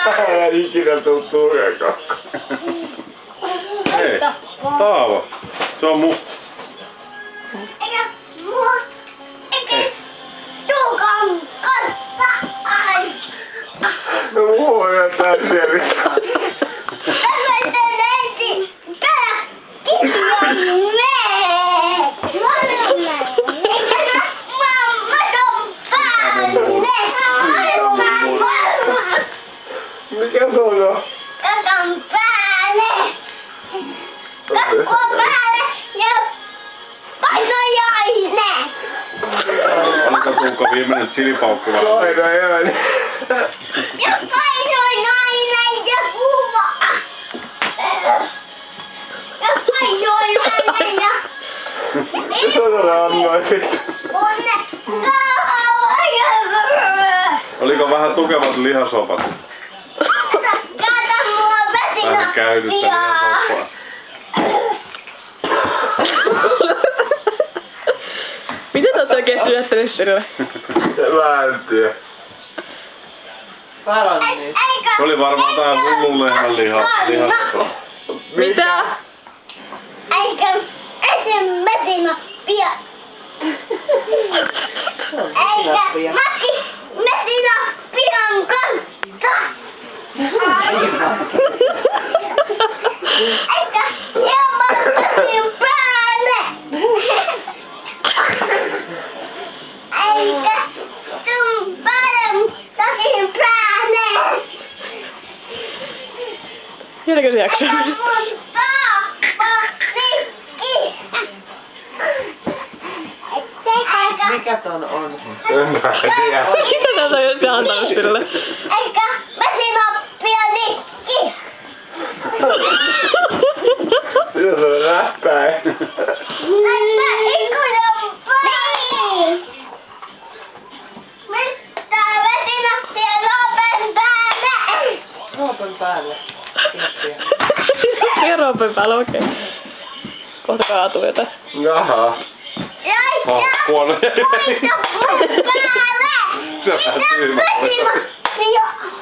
Älä ikinä tuu tuurekaan. Hei, Taava. Se on mun. Eikä mua. Eikä tuukaan kanssa. Ai. No mua jätää siellä. Tässä on ensin. Täällä kirjoin me. Eikä mamma päälle. Mikä se on? Katon päälle. Kakko päälle ja painojainen. Oliko Tuukka viimeinen chilipaukku vai? Painojainen. Ja painojainen ja kuva. Ja painojainen ja... Se on rannoisit. Oliko vähän tukevat lihasopat? Kato mua vesinä. Vähän käydystä lihasoppaa. Mitä te ootte oikein syöttänyt sille? Mä en tiedä. Parannis. Se oli varmaan tää hullunlehmän lihasopa. Mitä? Eikä esim. Vesinä pian. Eikä Matti vesinä pian kanssa. Eikä ilmastakin päälle. Eikä sun paremmin päälle. Vieläkö se jaksaa? Eikä mun taapasi. Mikä ton on? En mä tiedä. Mitä te ootte just antanut sille? Eikä vesinoppia nikki. Mitä se on räppäin? Näitä ikuinen päin. Mistä vesinoppia lopen päälle? Ruopen päälle. Ja roopen päällä, okei. Kohta kaatuu jotain. Jaha. Oh, huono. Se on vähän tyhmä.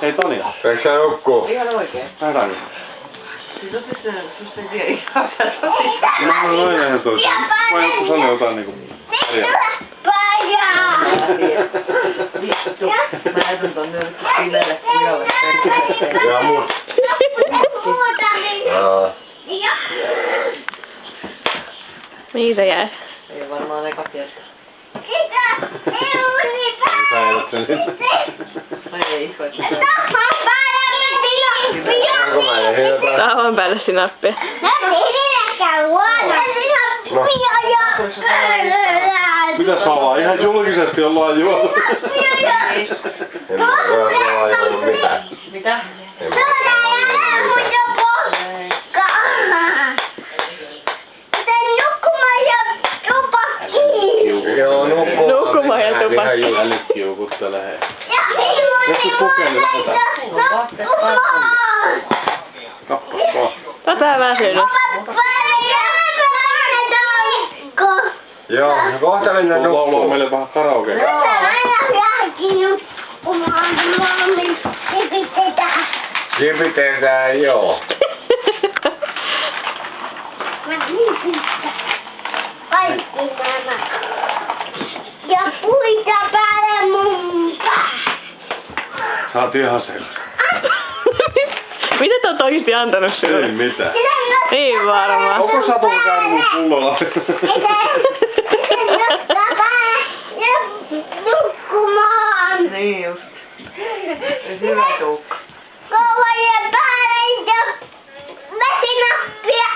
Hei Tania. Eikö sä nukkuu? Ihan oikein. Älä nyt. Siis susta ei tiedä ihan No noin eihän toisi. Vai joku sanoo jotain niinku. Mä laitan ton nyrkki pimeälle kujalle. Ja mut. Mihin se jäi? Ei varmaan eka kerta. Sä edät sen sinne. Ai ei, koita. Onko mä nähnyt jotain? Tavan päälle sinappia. Mitä Sava? Ihan julkisesti ollaan juotu. En mä ole juonut mitään. Mitä? En mä ole Joo, Nukkumaan ja tupakki. Älä nyt kiukuttele hei. Joku kokeili tätä. Kappas vaan. Tätä on väsynyt. Joo, kohta mennään Tuo laulaa nukkumaan. meille vähän karaokea. Kipitetään joo. Kaikki nämä. Ja puita päälle mun pää. Sä oot ihan selvä. Mitä te ootte oikeesti antanut Ei sille? mitään. Ei varmaan. Onko Satu käynyt mun pullolla? Nukkumaan. Niin just. Hyvä Tuukka. Koulujen päälle ja vesinappia